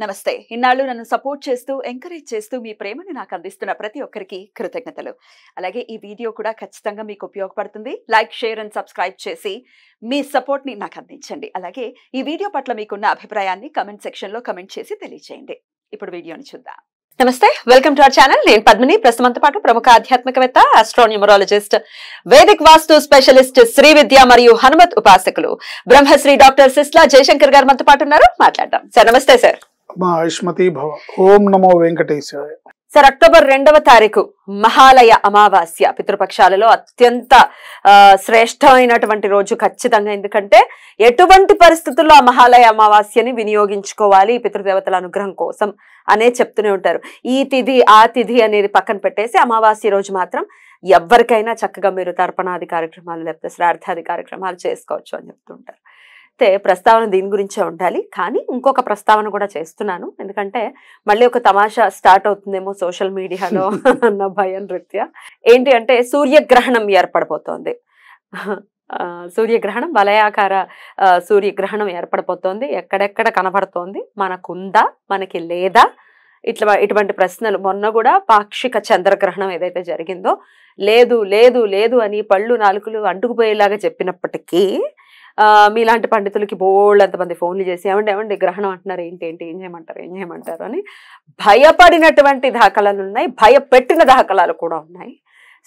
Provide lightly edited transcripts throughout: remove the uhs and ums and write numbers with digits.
నమస్తే. ఇన్నాళ్ళు నన్ను సపోర్ట్ చేస్తూ, ఎంకరేజ్ చేస్తూ మీ ప్రేమని నాకు అందిస్తున్న ప్రతి ఒక్కరికి కృతజ్ఞతలు. అలాగే ఈ వీడియో కూడా ఖచ్చితంగా మీకు ఉపయోగపడుతుంది. లైక్, షేర్ అండ్ సబ్స్క్రైబ్ చేసి మీ సపోర్ట్‌ని నాకు అందించండి. అలాగే ఈ వీడియో పట్ల మీకున్న అభిప్రాయాన్ని కామెంట్ సెక్షన్‌లో కామెంట్ చేసి తెలియజేయండి. ఇప్పుడు వీడియోని చూద్దాం. నమస్తే, వెల్కమ్ టు అవర్ ఛానల్. నేను పద్మిని. ప్రస్తుతంతో పాటు ప్రముఖ ఆధ్యాత్మికవేత్త, ఆస్ట్రోన్యూమరాలజిస్ట్, వేదిక్ వాస్తు స్పెషలిస్ట్, శ్రీ విద్య మరియు హనుమత్ ఉపాసకులు బ్రహ్మశ్రీ డాక్టర్ సిస్లా జయశంకర్ గారు మనతో పాటు ఉన్నారు. మాట్లాడదాం. సార్ నమస్తే. సార్ ఆయుష్మతి భవ. ఓం నమో వెంకటేశాయ. సార్, అక్టోబర్ 2వ తారీఖు మహాలయ అమావాస్య, పితృపక్షాలలో అత్యంత శ్రేష్టమైనటువంటి రోజు ఖచ్చితంగా. ఎందుకంటే ఎటువంటి పరిస్థితుల్లో ఆ మహాలయ అమావాస్యని వినియోగించుకోవాలి పితృదేవతల అనుగ్రహం కోసం అనే చెప్తూనే ఉంటారు. ఈ తిథి ఆ తిథి అనేది పక్కన పెట్టేసి అమావాస్య రోజు మాత్రం ఎవరికైనా చక్కగా మీరు తర్పణాది కార్యక్రమాలు లేకపోతే శ్రార్థాది కార్యక్రమాలు చేసుకోవచ్చు అని చెప్తుంటారు. అయితే ప్రస్తావన దీని గురించే ఉండాలి, కానీ ఇంకొక ప్రస్తావన కూడా చేస్తున్నాను. ఎందుకంటే మళ్ళీ ఒక తమాషా స్టార్ట్ అవుతుందేమో సోషల్ మీడియాలో అన్న భయం రీత్యా. ఏంటి అంటే సూర్యగ్రహణం ఏర్పడబోతోంది. సూర్యగ్రహణం, వలయాకార సూర్యగ్రహణం ఏర్పడబోతోంది. ఎక్కడెక్కడ కనబడుతోంది, మనకుందా, మనకి లేదా, ఇటువంటి ప్రశ్నలు. మొన్న కూడా పాక్షిక చంద్రగ్రహణం ఏదైతే జరిగిందో లేదు లేదు లేదు అని పళ్ళు నాలుకలు అంటుకుపోయేలాగా చెప్పినప్పటికీ మీలాంటి పండితులకి బోల్డ్ అంతమంది ఫోన్లు చేసి ఏమండి గ్రహణం అంటున్నారు, ఏంటి ఏం చేయమంటారు అని భయపడినటువంటి దాఖలాలు ఉన్నాయి, భయపెట్టిన దాఖలాలు కూడా ఉన్నాయి.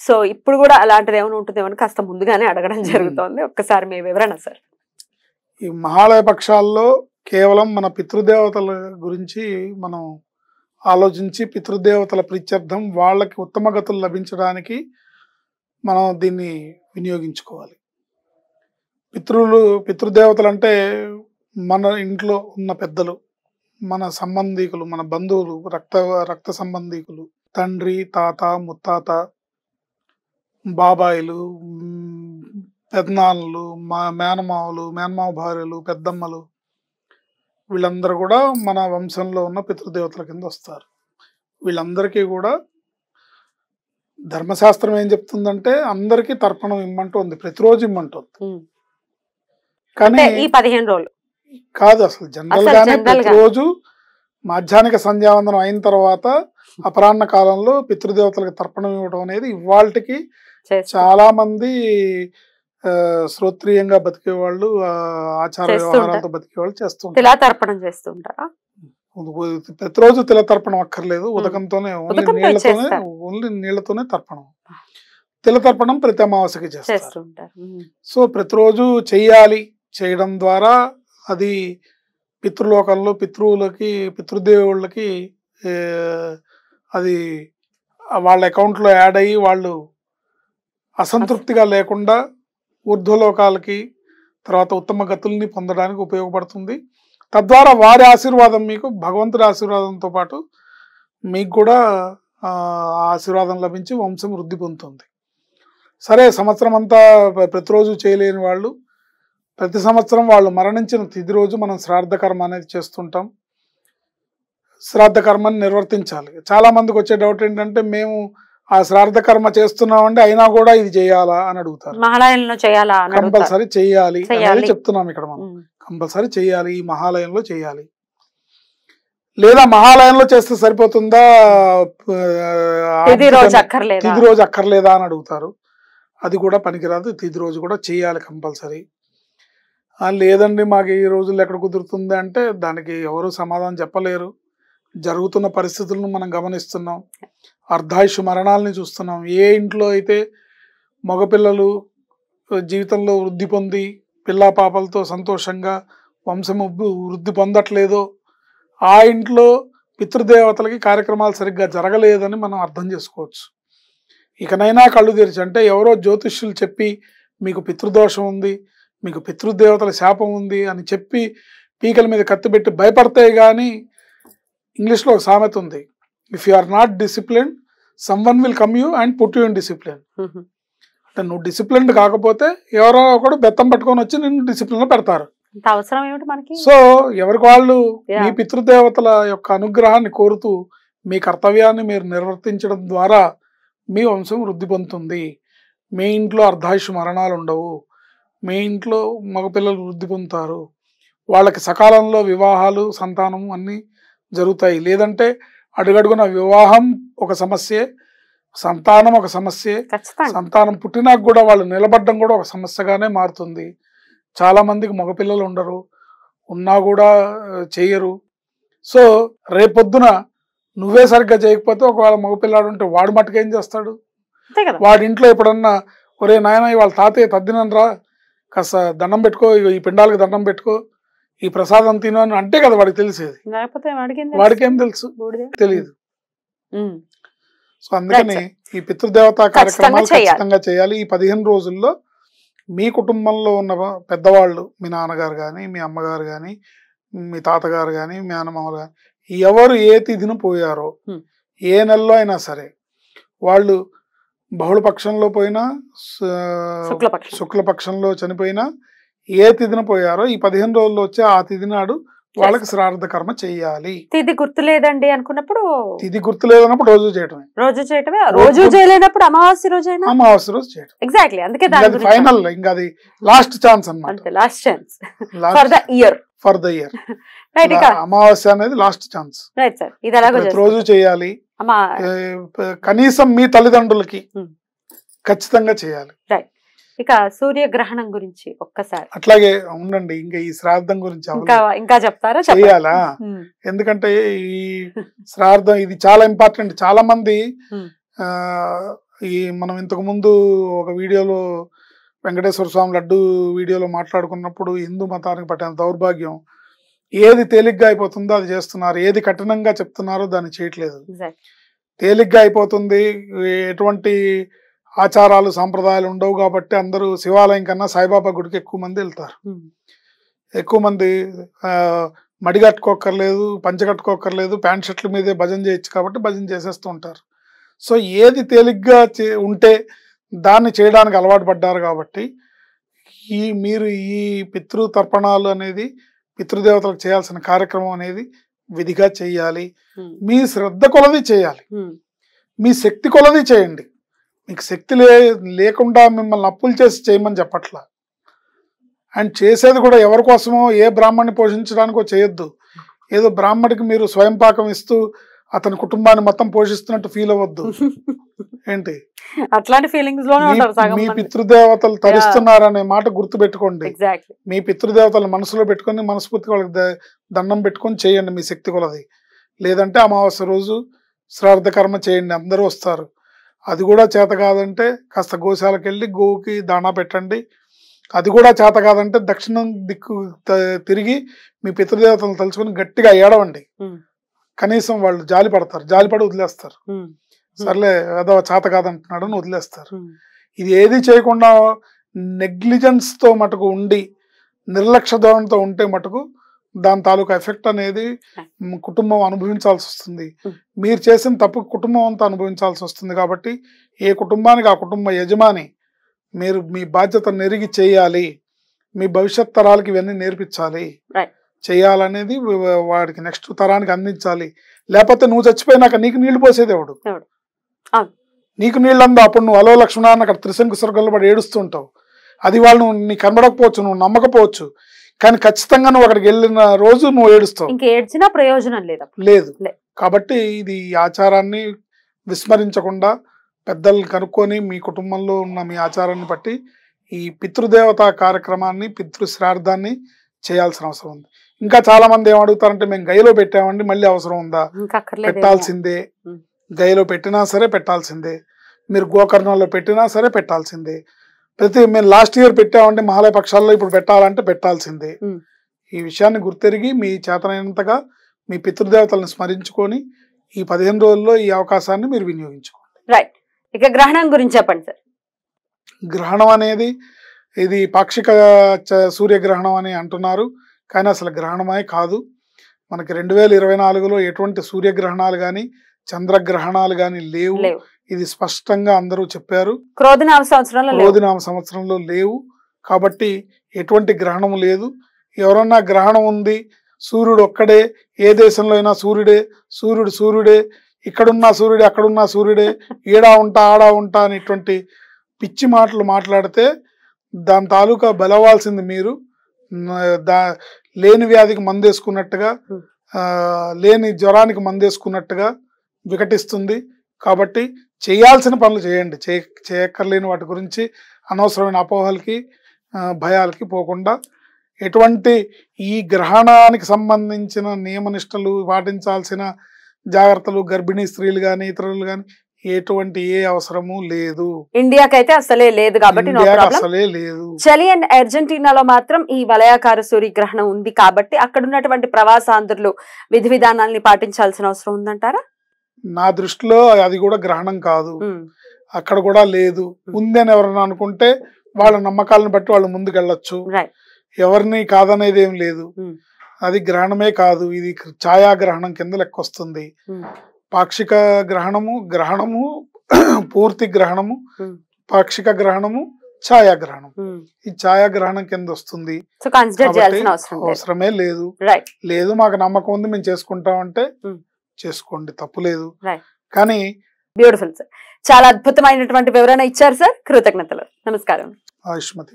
సో ఇప్పుడు కూడా అలాంటిది ఏమైనా ఉంటుందేమో కాస్త ముందుగానే అడగడం జరుగుతోంది. ఒక్కసారి మీ వివరణ సార్. ఈ మహాలయ పక్షాల్లో కేవలం మన పితృదేవతల గురించి మనం ఆలోచించి పితృదేవతల ప్రీత్యర్థం వాళ్ళకి ఉత్తమ గతులు లభించడానికి మనం దీన్ని వినియోగించుకోవాలి. పితృదేవతలు అంటే మన ఇంట్లో ఉన్న పెద్దలు, మన సంబంధీకులు, మన బంధువులు, రక్త సంబంధీకులు, తండ్రి, తాత, ముత్తాత, బాబాయిలు, పెద్దనాన్నలు, మేనమావలు, మేనమావ భార్యలు, పెద్దమ్మలు, వీళ్ళందరూ కూడా మన వంశంలో ఉన్న పితృదేవతల కింద వస్తారు. వీళ్ళందరికీ కూడా ధర్మశాస్త్రం ఏం చెప్తుందంటే అందరికీ తర్పణం ఇమ్మంటుంది, ప్రతిరోజు ఇమ్మంటుంది. కానీ ఈ 15 రోజులు కాదు, అసలు జనరల్ గానే ప్రతిరోజు మాధ్యాహ్నిక సంధ్యావందనం అయిన తర్వాత అపరాహ్న కాలంలో పితృదేవతలకు తర్పణం ఇవ్వడం అనేది ఇవాళకి చాలా మంది శ్రోత్రియంగా బతికే వాళ్ళు, ఆచార వ్యవహారాలతో బతికే వాళ్ళు చేస్తుంటారు. ప్రతిరోజు తిల తర్పణం అక్కర్లేదు, ఉదకంతోనే ఓన్లీ నీళ్లతోనే తర్పణం. తిల తర్పణం ప్రతి అమావాస్యకి చేస్తారు. సో ప్రతిరోజు చెయ్యాలి. చేయడం ద్వారా అది పితృలోకంలో పితృవులకి, పితృదేవుళ్ళకి అది వాళ్ళ అకౌంట్లో యాడ్ అయ్యి వాళ్ళు అసంతృప్తిగా లేకుండా ఊర్ధ్వలోకాలకి తర్వాత ఉత్తమ గతుల్ని పొందడానికి ఉపయోగపడుతుంది. తద్వారా వారి ఆశీర్వాదం, మీకు భగవంతుడి ఆశీర్వాదంతో పాటు మీకు కూడా ఆశీర్వాదం లభించి వంశం వృద్ధి పొందుతుంది. సరే, సంవత్సరం అంతా ప్రతిరోజు చేయలేని వాళ్ళు ప్రతి సంవత్సరం వాళ్ళు మరణించిన తిథి రోజు మనం శ్రాద్ధ కర్మ అనేది చేస్తుంటాం. శ్రాద్ధ కర్మని నిర్వర్తించాలి. చాలా మందికి వచ్చే డౌట్ ఏంటంటే మేము ఆ శ్రాద్ధ కర్మ చేస్తున్నామంటే అయినా కూడా ఇది చేయాలా అని అడుగుతారు. కంపల్సరీ చెయ్యాలి అనేది చెప్తున్నాం ఇక్కడ మనం. కంపల్సరీ చెయ్యాలి, ఈ మహాలయంలో చెయ్యాలి. లేదా మహాలయంలో చేస్తే సరిపోతుందా, తిథి రోజు అక్కర్లేదా అని అడుగుతారు. అది కూడా పనికిరాదు, తిథి రోజు కూడా చెయ్యాలి కంపల్సరీ. లేదండి మాకు ఈ రోజుల్లో ఎక్కడ కుదురుతుంది అంటే దానికి ఎవరు సమాధానం చెప్పలేరు. జరుగుతున్న పరిస్థితులను మనం గమనిస్తున్నాం. అర్ధాయుష్ మరణాలని చూస్తున్నాం. ఏ ఇంట్లో అయితే మగపిల్లలు జీవితంలో వృద్ధి పొంది పిల్లా పాపలతో సంతోషంగా వంశము వృద్ధి పొందట్లేదో ఆ ఇంట్లో పితృదేవతలకి కార్యక్రమాలు సరిగ్గా జరగలేదని మనం అర్థం చేసుకోవచ్చు. ఇకనైనా కళ్ళు తెరిచి, అంటే ఎవరో జ్యోతిష్యులు చెప్పి మీకు పితృదోషం ఉంది, మీకు పితృదేవతల శాపం ఉంది అని చెప్పి పీకల మీద కత్తిపెట్టి భయపడతాయి. కానీ ఇంగ్లీష్లో ఒక సామెత ఉంది, if you are not discipline someone will come you and put you in discipline. అంటే నువ్వు డిసిప్లిన్డ్ కాకపోతే ఎవరో ఒకడు బెత్తం పట్టుకొని వచ్చి నిన్ను డిసిప్లిన్ లో పెడతారు. సో ఎవరికి వాళ్ళు మీ పితృదేవతల యొక్క అనుగ్రహాన్ని కోరుతూ మీ కర్తవ్యాన్ని మీరు నిర్వర్తించడం ద్వారా మీ వంశం వృద్ధి పొందుతుంది. మీ ఇంట్లో అర్ధాయుష్ మరణాలు ఉండవు, మీ ఇంట్లో మగపిల్లలు వృద్ధి పొందుతారు, వాళ్ళకి సకాలంలో వివాహాలు, సంతానము అన్నీ జరుగుతాయి. లేదంటే అడుగడుగున వివాహం ఒక సమస్యే, సంతానం ఒక సమస్యే, సంతానం పుట్టినాక కూడా వాళ్ళు నిలబడడం కూడా ఒక సమస్యగానే మారుతుంది. చాలా మందికి మగపిల్లలు ఉండరు, ఉన్నా కూడా చెయ్యరు. సో రేపొద్దున నువ్వే సరిగ్గా చేయకపోతే ఒకవేళ మగపిల్లాడు ఉంటే వాడు మట్టుకేం చేస్తాడు? వాడి ఇంట్లో ఎప్పుడన్నా ఒరే నాయన వాళ్ళ తాతయ్య తద్దినరా, కాస్త దండం పెట్టుకో, ఈ పిండాలకు దండం పెట్టుకో, ఈ ప్రసాదం తిను అని అంటే కదా వాడికి తెలిసేది. వాడికేం తెలుసు? తెలియదు. సో అందుకని ఈ పితృదేవతా కార్యక్రమాలు ఖచ్చితంగా చేయాలి. ఈ 15 రోజుల్లో మీ కుటుంబంలో ఉన్న పెద్దవాళ్ళు, మీ నాన్నగారు కానీ, మీ అమ్మగారు కానీ, మీ తాతగారు కానీ, మీ నాన్నమ్మగారు కానీ, ఎవరు ఏ తిథిని పోయారో, ఏ నెలలో అయినా సరే, వాళ్ళు బహుళపక్షంలో పోయినా శుక్లపక్షంలో చనిపోయినా ఏ తిథిన పోయారో ఈ 15 రోజుల్లో వచ్చే ఆ తిథి నాడు వాళ్ళకి శ్రాద్ధ కర్మ చెయ్యాలి. తిథి గుర్తులేదండి అనుకున్నప్పుడు, తిథి గుర్తులేదన్నప్పుడు రోజు చేయటమే. రోజు చేయలేనప్పుడు అమావాస్య రోజు చేయటం. ఎగ్జాక్ట్లీ. అందుకే ఫైనల్, ఇంకా అది లాస్ట్ ఛాన్స్ అన్నమాట. Last chance for the year. అమావాస్య అనేది లాస్ట్ ఛాన్స్. రోజు చేయాలి. కనీసం మీ తల్లిదండ్రులకి ఖచ్చితంగా చేయాలి. ఇక సూర్యగ్రహణం గురించి ఒక్కసారి అట్లాగే ఉండండి. ఇంకా ఈ శ్రాద్ధం గురించి ఇంకా చెప్తారా? చెయ్యాలా? ఎందుకంటే ఈ శ్రాద్ధం ఇది చాలా ఇంపార్టెంట్. చాలా మంది ఈ మనం ఇంతకు ముందు ఒక వీడియోలో వెంకటేశ్వర స్వామి లడ్డు వీడియోలో మాట్లాడుకున్నప్పుడు హిందూ మతానికి పట్టిన దౌర్భాగ్యం, ఏది తేలిగ్గా అయిపోతుందో అది చేస్తున్నారు, ఏది కఠినంగా చెప్తున్నారో దాన్ని చేయట్లేదు. తేలిగ్గా అయిపోతుంది, ఎటువంటి ఆచారాలు సాంప్రదాయాలు ఉండవు కాబట్టి అందరూ శివాలయం కన్నా సాయిబాబా గుడికి ఎక్కువ మంది వెళ్తారు. ఎక్కువ మంది మడి కట్టుకోక్కర్లేదు, పంచ కట్టుకోక్కర్లేదు, ప్యాంట్ షర్ట్ల మీదే భజన చేయొచ్చు కాబట్టి భజన చేసేస్తూ ఉంటారు. సో ఏది తేలిగ్గా ఉంటే దాన్ని చేయడానికి అలవాటు పడ్డారు కాబట్టి మీరు ఈ పితృ తర్పణాలు అనేది, పితృదేవతలకు చేయాల్సిన కార్యక్రమం అనేది విధిగా చేయాలి. మీ శ్రద్ధ కొలది చేయాలి, మీ శక్తి కొలది చేయండి. మీకు శక్తి లేకుండా మిమ్మల్ని అప్పులు చేసి చేయమని చెప్పట్లా. అండ్ చేసేది కూడా ఎవరి కోసమో, ఏ బ్రాహ్మణ్ణి పోషించడానికో చేయొద్దు. ఏదో బ్రాహ్మడికి మీరు స్వయం పాకం ఇస్తూ అతని కుటుంబాన్ని మొత్తం పోషిస్తున్నట్టు ఫీల్ అవ్వద్దు. ఏంటి అట్లాంటి ఫీలింగ్స్ మీ పితృదేవతలు తరిస్తున్నారనే మాట గుర్తు పెట్టుకోండి. మీ పితృదేవతలు మనసులో పెట్టుకొని మనస్ఫూర్తిగా వాళ్ళకి దండం పెట్టుకొని చేయండి మీ శక్తి కొలది. లేదంటే అమావాస్య రోజు శ్రాద్ధ కర్మ చేయండి, అందరూ వస్తారు. అది కూడా చేత కాదంటే కాస్త గోశాలకు వెళ్ళి గోవుకి దాణా పెట్టండి. అది కూడా చేత కాదంటే దక్షిణం దిక్కు తిరిగి మీ పితృదేవతలను తలుచుకొని గట్టిగా ఏడవండి. కనీసం వాళ్ళు జాలి పడతారు, జాలిపడి వదిలేస్తారు. సర్లే ఏదో చేత కాదంటున్నాడు అని వదిలేస్తారు. ఇది ఏది చేయకుండా నెగ్లిజెన్స్ తో మటుకు ఉండి నిర్లక్ష్య ధోరణితో ఉంటే మటుకు దాని తాలూకా ఎఫెక్ట్ అనేది కుటుంబం అనుభవించాల్సి వస్తుంది. మీరు చేసిన తప్పు కుటుంబం అంతా అనుభవించాల్సి వస్తుంది. కాబట్టి ఏ కుటుంబానికి ఆ కుటుంబ యజమాని మీరు మీ బాధ్యత నెరిగి చేయాలి. మీ భవిష్యత్ తరాలకి ఇవన్నీ నేర్పించాలి. చేయాలనేది వాడికి నెక్స్ట్ తరానికి అందించాలి. లేకపోతే నువ్వు చచ్చిపోయినాక నీకు నీళ్లు పోసేది ఎవడు? నీకు నీళ్ళు అందా అప్పుడు నువ్వు అలో లక్ష్మణ అక్కడ త్రిశంకు స్వర్గంలో పడి ఏడుస్తుంటావు. అది వాళ్ళు నీ కనబడకపోవచ్చు, నువ్వు నమ్మకపోవచ్చు, కానీ ఖచ్చితంగా నువ్వు అక్కడికి వెళ్ళిన రోజు నువ్వు ఏడుస్తావు. ఏడ్చినా ప్రయోజనం లేదు. కాబట్టి ఇది ఆచారాన్ని విస్మరించకుండా పెద్దలు కనుక్కొని మీ కుటుంబంలో ఉన్న మీ ఆచారాన్ని బట్టి ఈ పితృదేవత కార్యక్రమాన్ని, పితృ శ్రార్థాన్ని చేయాల్సిన అవసరం ఉంది. ఇంకా చాలా మంది ఏమడుగుతారంటే మేము గైలో పెట్టామండి, మళ్ళీ అవసరం ఉందా? పెట్టాల్సిందే. గైలో పెట్టినా సరే పెట్టాల్సిందే, మీరు గోకర్ణంలో పెట్టినా సరే పెట్టాల్సిందే. మేము లాస్ట్ ఇయర్ పెట్టామంటే మహాలయ పక్షాల్లో ఇప్పుడు పెట్టాలంటే పెట్టాల్సిందే. ఈ విషయాన్ని గుర్తెరిగి మీ చేతనైనంతగా మీ పితృదేవతలను స్మరించుకొని ఈ 15 రోజుల్లో ఈ అవకాశాన్ని మీరు వినియోగించుకోండి. రైట్. ఇక గ్రహణం గురించి చెప్పండి సార్. గ్రహణం అనేది ఇది పాక్షిక సూర్యగ్రహణం అని అంటున్నారు, కానీ అసలు గ్రహణమే కాదు. మనకి 2024లో ఎటువంటి సూర్యగ్రహణాలు కానీ చంద్రగ్రహణాలు కానీ లేవు. ఇది స్పష్టంగా అందరూ చెప్పారు. క్రోధినామ సంవత్సరంలో లేవు. కాబట్టి ఎటువంటి గ్రహణం లేదు. ఎవరన్నా గ్రహణం ఉంది, సూర్యుడు ఒక్కడే, ఏ దేశంలో అయినా సూర్యుడే, సూర్యుడే, ఇక్కడున్నా సూర్యుడే, అక్కడున్నా సూర్యుడే, ఈడా ఉంటా ఆడా ఉంటా అనేటువంటి పిచ్చి మాటలు మాట్లాడితే దాని తాలూకా బలవాల్సింది మీరు. లేని వ్యాధికి మందు వేసుకున్నట్టుగా లేని జ్వరానికి మందేసుకున్నట్టుగా వికటిస్తుంది. కాబట్టి చేయాల్సిన పనులు చేయండి. చేయక్కర్లేని వాటి గురించి అనవసరమైన అపోహలకి భయాలకి పోకుండా ఎటువంటి ఈ గ్రహణానికి సంబంధించిన నియమనిష్టలు పాటించాల్సిన జాగ్రత్తలు గర్భిణీ స్త్రీలు కానీ ఇతరులు కానీ ఎటువంటి ఏ అవసరము లేదు. ఇండియాకైతే అసలే లేదు కాబట్టి నో ప్రాబ్లం. అసలే లేదు. చలి అండ్ అర్జెంటీనాలో మాత్రం ఈ వలయాకార సూర్యగ్రహణం ఉంది కాబట్టి అక్కడ ఉన్నటువంటి ప్రవాసాంధ్రులు విధి విధానాలని పాటించాల్సిన అవసరం ఉందంటారా? నా దృష్టిలో అది కూడా గ్రహణం కాదు, అక్కడ కూడా లేదు. ఉంది అని ఎవరైనా అనుకుంటే వాళ్ళ నమ్మకాలను బట్టి వాళ్ళు ముందుకెళ్ళొచ్చు. ఎవరిని కాదనేది ఏం లేదు. అది గ్రహణమే కాదు, ఇది ఛాయాగ్రహణం కింద లెక్క వస్తుంది. పాక్షిక గ్రహణము పూర్తి గ్రహణము, పాక్షిక గ్రహణము, ఛాయాగ్రహణం. ఈ ఛాయాగ్రహణం కింద వస్తుంది. అవసరమే లేదు. లేదు మాకు నమ్మకం ఉంది మేము చేసుకుంటామంటే చేసుకోండి, తప్పు లేదు. కానీ బ్యూటిఫుల్ సార్, చాలా అద్భుతమైనటువంటి వివరణ ఇచ్చారు సార్. కృతజ్ఞతలు. నమస్కారం. ఆయుష్మతి.